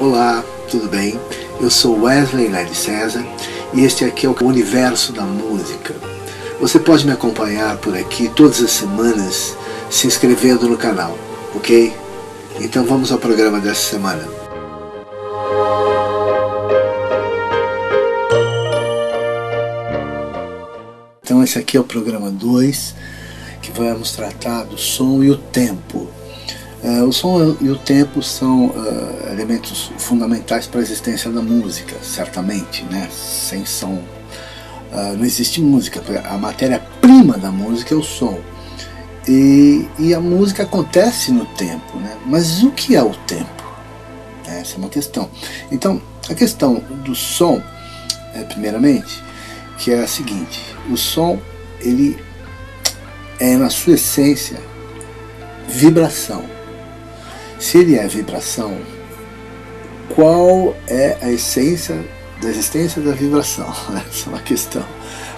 Olá, tudo bem? Eu sou Wesley Lely César e este aqui é o Universo da Música. Você pode me acompanhar por aqui todas as semanas se inscrevendo no canal, ok? Então vamos ao programa dessa semana. Então esse aqui é o programa 2, que vamos tratar do som e o tempo. O som e o tempo são elementos fundamentais para a existência da música, certamente, né? Sem som não existe música. A matéria-prima da música é o som. E a música acontece no tempo, né? Mas o que é o tempo? Essa é uma questão. Então, a questão do som, primeiramente, que é a seguinte: o som, ele é, na sua essência, vibração. Se ele é vibração, qual é a essência da existência da vibração? Essa é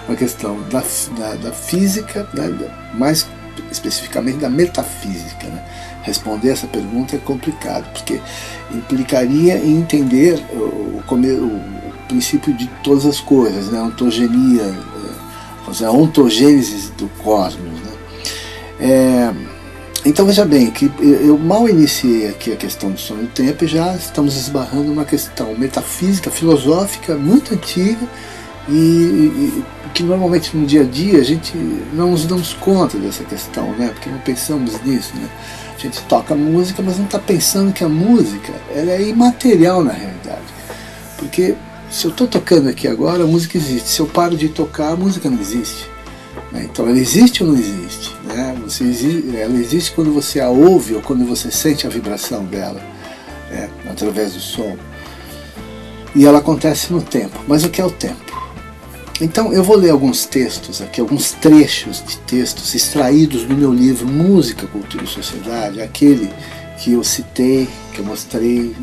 uma questão da física, né? Mais especificamente da metafísica, né? Responder essa pergunta é complicado, porque implicaria em entender o princípio de todas as coisas, né? A ontogenia, a ontogênese do cosmos, né? Então veja bem, que eu mal iniciei aqui a questão do som e do tempo e já estamos esbarrando numa questão metafísica, filosófica, muito antiga e que normalmente no dia a dia a gente não nos damos conta dessa questão, né? Porque não pensamos nisso, né? A gente toca música, mas não está pensando que a música ela é imaterial na realidade. Porque se eu estou tocando aqui agora, a música existe. Se eu paro de tocar, a música não existe. Então ela existe ou não existe? Né? Ela existe quando você a ouve ou quando você sente a vibração dela, né? Através do som. E ela acontece no tempo. Mas o que é o tempo? Então eu vou ler alguns textos aqui, alguns trechos de textos extraídos do meu livro Música, Cultura e Sociedade, aquele que eu citei, que eu mostrei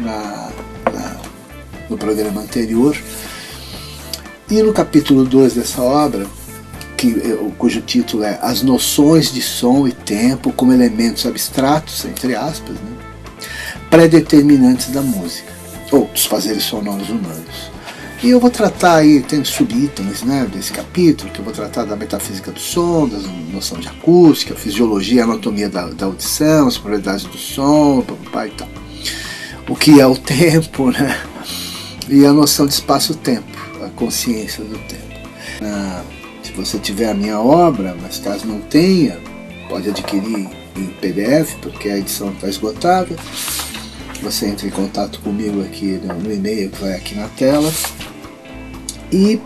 no programa anterior. E no capítulo 2 dessa obra, cujo título é As Noções de Som e Tempo como Elementos Abstratos, entre aspas, né? Pré-determinantes da música, ou dos fazeres sonoros humanos. E eu vou tratar aí, tem subitens, né, desse capítulo, que eu vou tratar da metafísica do som, da noção de acústica, fisiologia, anatomia da audição, as propriedades do som, e tal. O que é o tempo, né? E a noção de espaço-tempo, a consciência do tempo. Se você tiver a minha obra, mas caso não tenha, pode adquirir em PDF, porque a edição está esgotada. Você entra em contato comigo aqui no e-mail que vai aqui na tela. E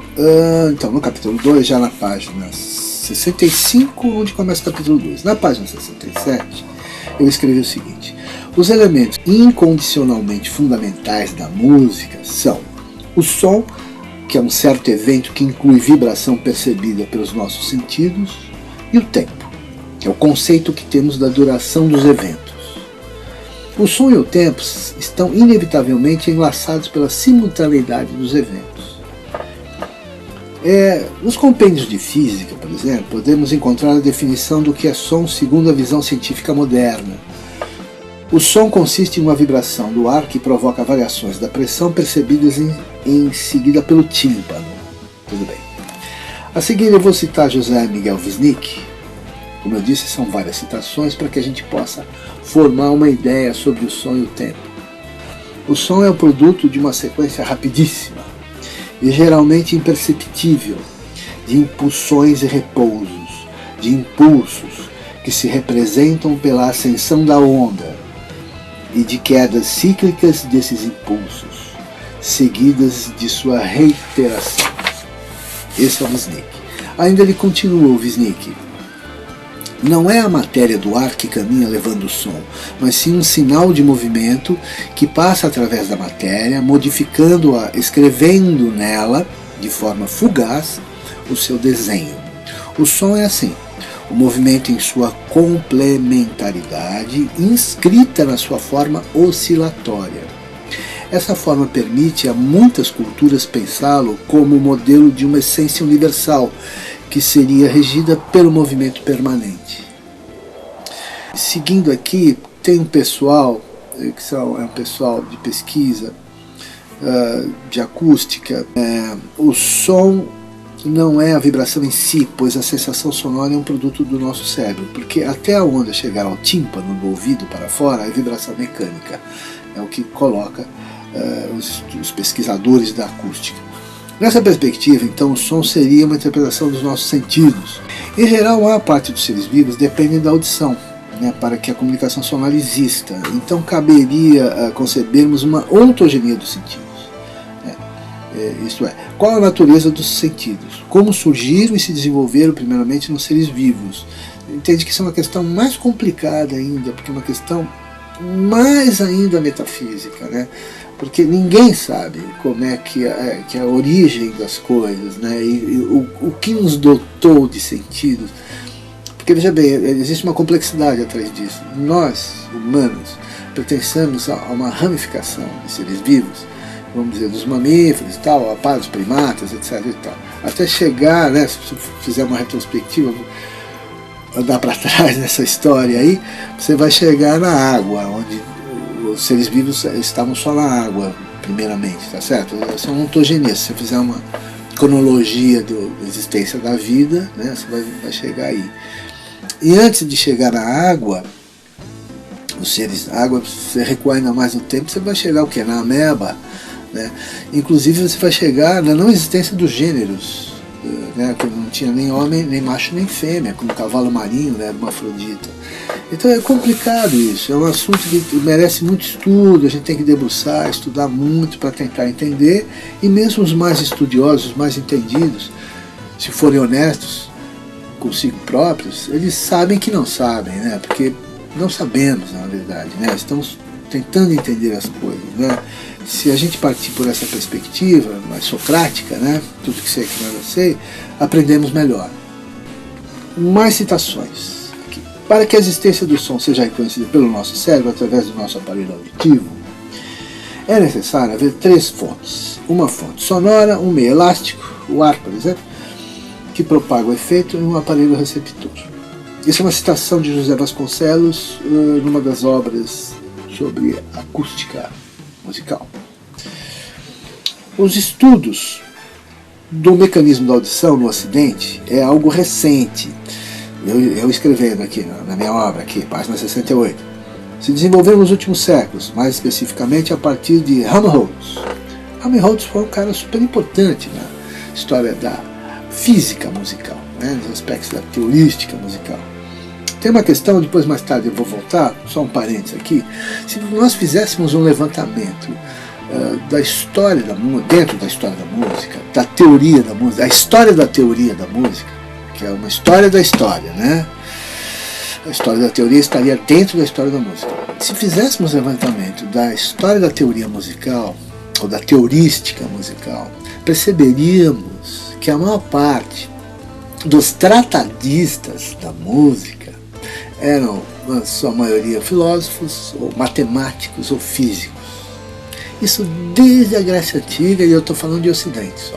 então no capítulo 2, já na página 65, onde começa o capítulo 2, na página 67, eu escrevi o seguinte: os elementos incondicionalmente fundamentais da música são o som, que é um certo evento que inclui vibração percebida pelos nossos sentidos, e o tempo, que é o conceito que temos da duração dos eventos. O som e o tempo estão inevitavelmente enlaçados pela simultaneidade dos eventos. Nos compêndios de física, por exemplo, podemos encontrar a definição do que é som segundo a visão científica moderna. O som consiste em uma vibração do ar que provoca variações da pressão percebidas em seguida pelo tímpano. Tudo bem. A seguir eu vou citar José Miguel Wisnik. Como eu disse, são várias citações para que a gente possa formar uma ideia sobre o som e o tempo. O som é o produto de uma sequência rapidíssima e geralmente imperceptível de impulsões e repousos, de impulsos que se representam pela ascensão da onda e de quedas cíclicas desses impulsos, seguidas de sua reiteração. Esse é o Wisnik. Ainda ele continua, o Wisnik. Não é a matéria do ar que caminha levando o som, mas sim um sinal de movimento que passa através da matéria, modificando-a, escrevendo nela, de forma fugaz, o seu desenho. O som é assim: o movimento em sua complementaridade, inscrita na sua forma oscilatória. Essa forma permite a muitas culturas pensá-lo como modelo de uma essência universal, que seria regida pelo movimento permanente. Seguindo aqui, tem um pessoal, que é um pessoal de pesquisa, de acústica. O som não é a vibração em si, pois a sensação sonora é um produto do nosso cérebro, porque até a onda chegar ao tímpano do ouvido para fora é vibração mecânica, é o que coloca os pesquisadores da acústica. Nessa perspectiva, então, o som seria uma interpretação dos nossos sentidos. Em geral, a maior parte dos seres vivos dependem da audição, né, para que a comunicação sonora exista. Então, caberia concebermos uma ontogenia dos sentidos. Isto é, qual a natureza dos sentidos? Como surgiram e se desenvolveram primeiramente nos seres vivos? Entende que isso é uma questão mais complicada ainda, porque é uma questão mais ainda metafísica, né? Porque ninguém sabe como é que é a origem das coisas, né? E o que nos dotou de sentidos. Porque, veja bem, existe uma complexidade atrás disso. Nós, humanos, pertencemos a uma ramificação de seres vivos, vamos dizer, dos mamíferos e tal, a par dos primatas, etc. e tal. Até chegar, né, se você fizer uma retrospectiva, andar para trás nessa história aí, você vai chegar na água, onde os seres vivos estavam só na água, primeiramente, tá certo? Essa é uma ontogenia. Se você fizer uma cronologia da existência da vida, né, você vai chegar aí. E antes de chegar na água, os seres, a água, você recuar ainda mais no tempo, você vai chegar o quê? Na ameba, né? Inclusive você vai chegar na não existência dos gêneros, né? Que não tinha nem homem, nem macho, nem fêmea, como o cavalo marinho, né? Hermafrodita. Então é complicado isso, é um assunto que merece muito estudo, a gente tem que debruçar, estudar muito para tentar entender, e mesmo os mais estudiosos, os mais entendidos, se forem honestos consigo próprios, eles sabem que não sabem, né? Porque não sabemos, na verdade, né? Estamos tentando entender as coisas, né? Se a gente partir por essa perspectiva mais socrática, né? Tudo que sei que nada sei, aprendemos melhor. Mais citações. Aqui. Para que a existência do som seja reconhecida pelo nosso cérebro através do nosso aparelho auditivo, é necessário haver 3 fontes. Uma fonte sonora, um meio elástico, o ar, por exemplo, que propaga o efeito, e um aparelho receptor. Isso é uma citação de José Vasconcelos numa das obras sobre acústica musical. Os estudos do mecanismo da audição no Ocidente é algo recente. Eu escrevendo aqui na minha obra, aqui, página 68. Se desenvolveram nos últimos séculos, mais especificamente a partir de Helmholtz. Helmholtz foi um cara super importante na história da física musical, né, nos aspectos da teorística musical. Tem uma questão, depois mais tarde eu vou voltar, só um parênteses aqui. Se nós fizéssemos um levantamento da história da música, dentro da história da música, da teoria da música, a história da teoria da música, que é uma história da história, né? A história da teoria estaria dentro da história da música. Se fizéssemos um levantamento da história da teoria musical, ou da teorística musical, perceberíamos que a maior parte dos tratadistas da música eram, na sua maioria, filósofos, ou matemáticos, ou físicos. Isso desde a Grécia Antiga, e eu estou falando de Ocidente só.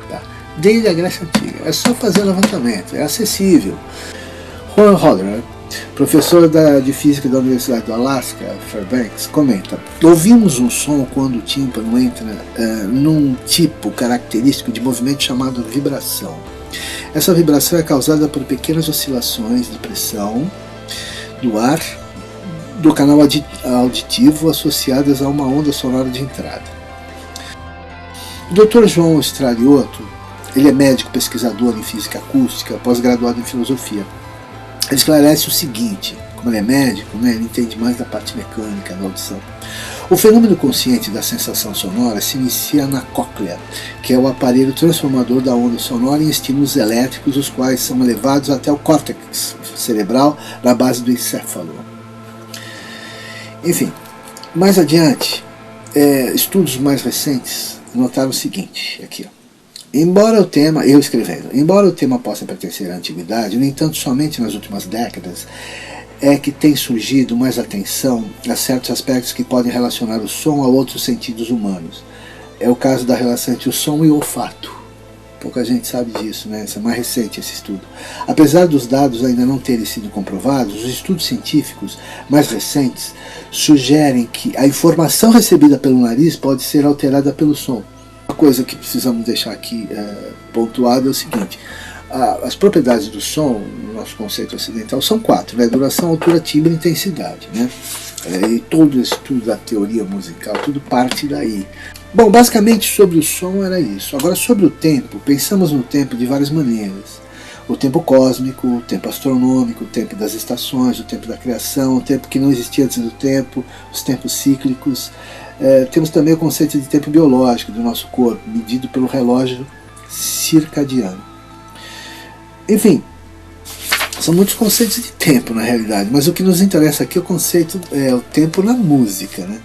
Tá? Desde a Grécia Antiga. É só fazer levantamento, é acessível. Juan Hodler, professor de física da Universidade do Alasca, Fairbanks, comenta: ouvimos um som quando o tímpano entra num tipo característico de movimento chamado vibração. Essa vibração é causada por pequenas oscilações de pressão do ar do canal auditivo associadas a uma onda sonora de entrada. O Dr. João Stradiotto, ele é médico pesquisador em física acústica, pós-graduado em filosofia. Ele esclarece o seguinte: como ele é médico, né, ele entende mais da parte mecânica da audição. O fenômeno consciente da sensação sonora se inicia na cóclea, que é o aparelho transformador da onda sonora em estímulos elétricos, os quais são levados até o córtex cerebral na base do encéfalo. Enfim, mais adiante, estudos mais recentes notaram o seguinte, aqui, ó. Embora o tema possa pertencer à antiguidade, no entanto, somente nas últimas décadas é que tem surgido mais atenção a certos aspectos que podem relacionar o som a outros sentidos humanos. É o caso da relação entre o som e o olfato. Pouca gente sabe disso, né? Isso é mais recente, esse estudo. Apesar dos dados ainda não terem sido comprovados, os estudos científicos mais recentes sugerem que a informação recebida pelo nariz pode ser alterada pelo som. Uma coisa que precisamos deixar aqui pontuada é o seguinte: as propriedades do som, no nosso conceito ocidental, são 4, né? Duração, altura, timbre e intensidade, né? E todo o estudo da teoria musical, tudo parte daí. Bom, basicamente sobre o som era isso. Agora sobre o tempo, pensamos no tempo de várias maneiras. O tempo cósmico, o tempo astronômico, o tempo das estações, o tempo da criação, o tempo que não existia antes do tempo, os tempos cíclicos. Temos também o conceito de tempo biológico do nosso corpo, medido pelo relógio circadiano. Enfim, são muitos conceitos de tempo na realidade, mas o que nos interessa aqui é o conceito, o tempo na música, né?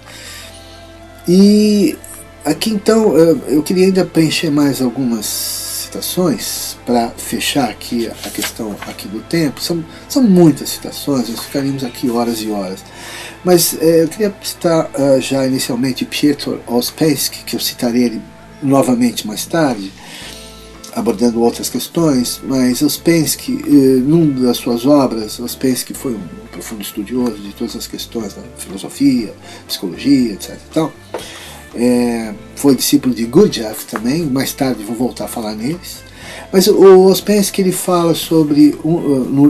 E aqui então eu queria ainda preencher mais algumas citações para fechar aqui a questão aqui do tempo. São muitas citações, nós ficaríamos aqui horas e horas. Mas eu queria citar já inicialmente Piotr Ouspensky, que eu citarei ele novamente mais tarde, abordando outras questões, mas Ouspensky, numa das suas obras, Ouspensky foi um profundo estudioso de todas as questões da filosofia, psicologia, etc. Então, foi discípulo de Gurdjieff também, mais tarde vou voltar a falar neles. Mas o Ouspensky, ele fala sobre,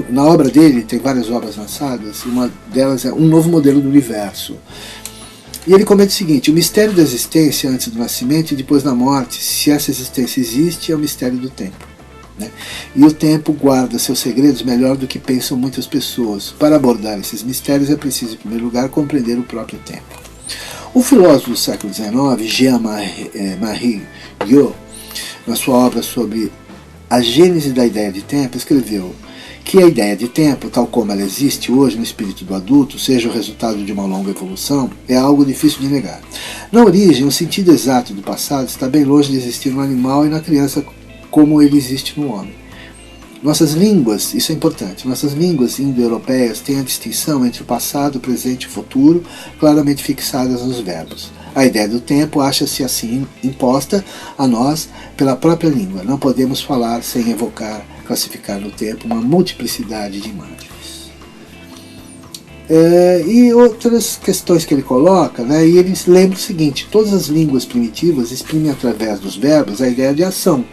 na obra dele, tem várias obras lançadas, uma delas é Um Novo Modelo do Universo. E ele comenta o seguinte: o mistério da existência antes do nascimento e depois da morte, se essa existência existe, é o mistério do tempo, né? E o tempo guarda seus segredos melhor do que pensam muitas pessoas. Para abordar esses mistérios é preciso, em primeiro lugar, compreender o próprio tempo. O filósofo do século XIX, Jean-Marie Guiot, na sua obra sobre a gênese da ideia de tempo, escreveu que a ideia de tempo, tal como ela existe hoje no espírito do adulto, seja o resultado de uma longa evolução, é algo difícil de negar. Na origem, o sentido exato do passado está bem longe de existir no animal e na criança como ele existe no homem. Nossas línguas, isso é importante, nossas línguas indo-europeias têm a distinção entre o passado, o presente e o futuro, claramente fixadas nos verbos. A ideia do tempo acha-se assim imposta a nós pela própria língua. Não podemos falar sem evocar, classificar no tempo uma multiplicidade de imagens. E outras questões que ele coloca, né, e ele lembra o seguinte: todas as línguas primitivas exprimem através dos verbos a ideia de ação,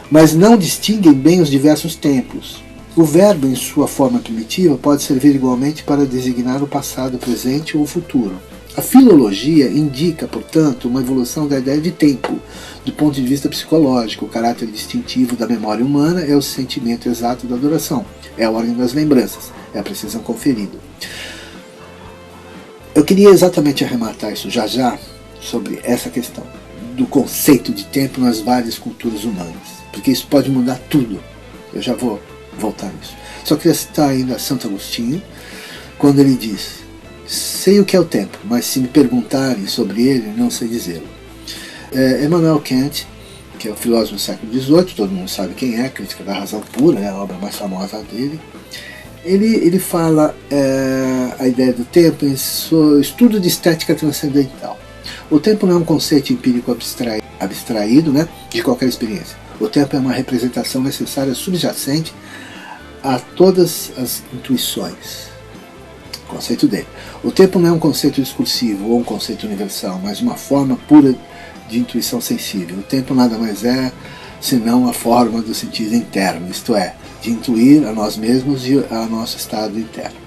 mas não distinguem bem os diversos tempos. O verbo, em sua forma primitiva, pode servir igualmente para designar o passado, o presente ou o futuro. A filologia indica, portanto, uma evolução da ideia de tempo, do ponto de vista psicológico. O caráter distintivo da memória humana é o sentimento exato da duração, é a ordem das lembranças, é a precisão conferida. Eu queria exatamente arrematar isso já sobre essa questão do conceito de tempo nas várias culturas humanas, porque isso pode mudar tudo. Eu já vou voltar nisso. Só queria citar ainda Santo Agostinho, quando ele diz: sei o que é o tempo, mas se me perguntarem sobre ele, não sei dizê-lo. Immanuel Kant, que é o filósofo do século XVIII, todo mundo sabe quem é, Crítica da Razão Pura, é a obra mais famosa dele. Ele fala a ideia do tempo em seu estudo de estética transcendental. O tempo não é um conceito empírico abstraído, né, de qualquer experiência. O tempo é uma representação necessária subjacente a todas as intuições. Conceito dele. O tempo não é um conceito discursivo ou um conceito universal, mas uma forma pura de intuição sensível. O tempo nada mais é senão a forma do sentido interno, isto é, de intuir a nós mesmos e a nosso estado interno.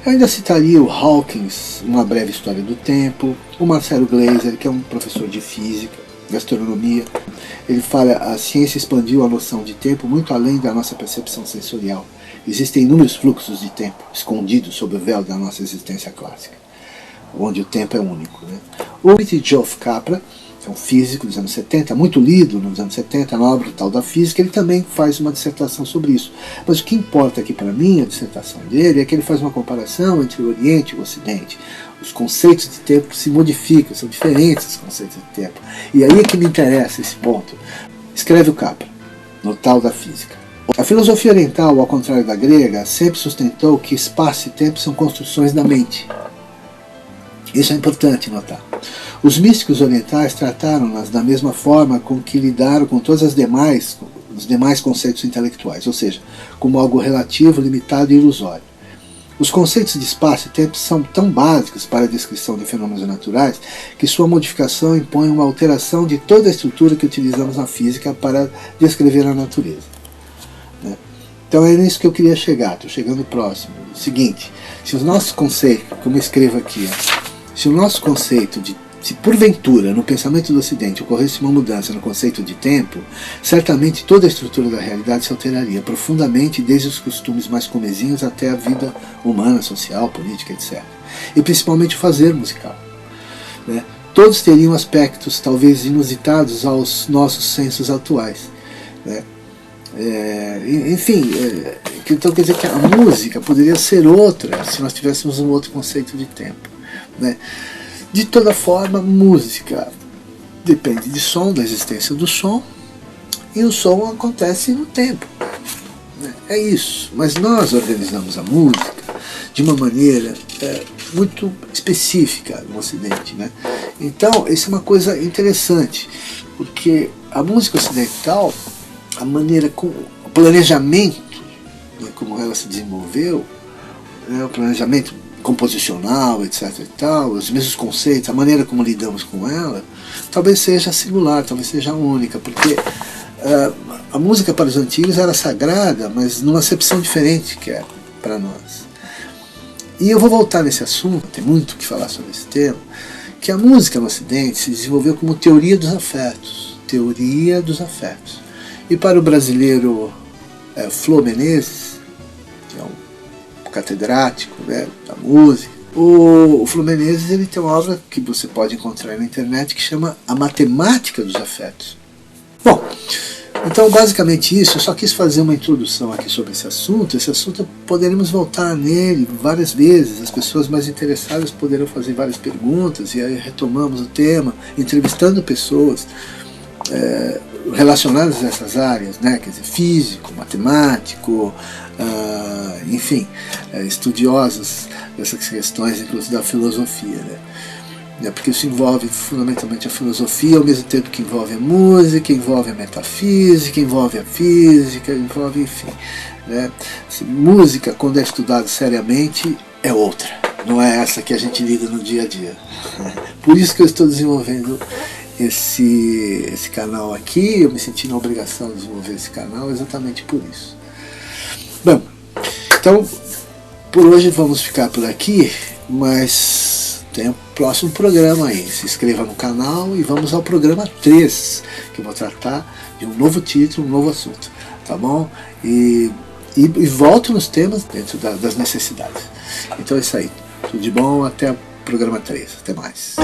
Eu ainda citaria o Hawkins, Uma Breve História do Tempo, o Marcelo Gleiser, que é um professor de física, de astronomia. Ele fala: a ciência expandiu a noção de tempo muito além da nossa percepção sensorial. Existem inúmeros fluxos de tempo escondidos sob o véu da nossa existência clássica, onde o tempo é único, né? O Fritjof Capra, que é um físico dos anos 70, muito lido nos anos 70, na obra Tal da Física, ele também faz uma dissertação sobre isso. Mas o que importa aqui para mim, a dissertação dele, é que ele faz uma comparação entre o Oriente e o Ocidente. Os conceitos de tempo se modificam, são diferentes os conceitos de tempo. E aí é que me interessa esse ponto. Escreve o Capra, no Tal da Física. A filosofia oriental, ao contrário da grega, sempre sustentou que espaço e tempo são construções da mente. Isso é importante notar. Os místicos orientais trataram-nas da mesma forma com que lidaram com todos os demais conceitos intelectuais, ou seja, como algo relativo, limitado e ilusório. Os conceitos de espaço e tempo são tão básicos para a descrição de fenômenos naturais que sua modificação impõe uma alteração de toda a estrutura que utilizamos na física para descrever a natureza. Então é nisso que eu queria chegar, estou chegando próximo. O seguinte, se os nossos conceitos, como eu escrevo aqui, se o nosso conceito de, se porventura no pensamento do Ocidente ocorresse uma mudança no conceito de tempo, certamente toda a estrutura da realidade se alteraria profundamente, desde os costumes mais comezinhos até a vida humana, social, política, etc. E principalmente o fazer musical. Todos teriam aspectos talvez inusitados aos nossos sensos atuais. Então quer dizer que a música poderia ser outra se nós tivéssemos um outro conceito de tempo. De toda forma, música depende de som, da existência do som, e o som acontece no tempo. É isso. Mas nós organizamos a música de uma maneira muito específica no Ocidente. Então, isso é uma coisa interessante, porque a música ocidental, a maneira como o planejamento, como ela se desenvolveu, o planejamento composicional, etc. e tal, os mesmos conceitos, a maneira como lidamos com ela, talvez seja singular, talvez seja única, porque a música para os antigos era sagrada, mas numa acepção diferente que é para nós. E eu vou voltar nesse assunto, tem muito o que falar sobre esse tema, que a música no Ocidente se desenvolveu como teoria dos afetos. Teoria dos afetos. E para o brasileiro Flor Menezes, que é um catedrático da música, o Flor Menezes ele tem uma obra que você pode encontrar na internet que chama A Matemática dos Afetos. Bom, então basicamente isso, eu só quis fazer uma introdução aqui sobre esse assunto. Esse assunto poderemos voltar nele várias vezes, as pessoas mais interessadas poderão fazer várias perguntas, e aí retomamos o tema, entrevistando pessoas relacionadas a essas áreas, quer dizer, físico, matemático, enfim, estudiosos dessas questões, inclusive da filosofia, porque isso envolve fundamentalmente a filosofia, ao mesmo tempo que envolve a música, envolve a metafísica, envolve a física, envolve, enfim. Música, quando é estudada seriamente, é outra, não é essa que a gente lida no dia a dia. Por isso que eu estou desenvolvendo esse canal aqui, eu me senti na obrigação de desenvolver esse canal exatamente por isso. Bom, então, por hoje vamos ficar por aqui, mas tem um próximo programa aí. Se inscreva no canal e vamos ao programa 3, que eu vou tratar de um novo título, um novo assunto, tá bom? E volto nos temas dentro das necessidades. Então é isso aí. Tudo de bom, até o programa 3. Até mais.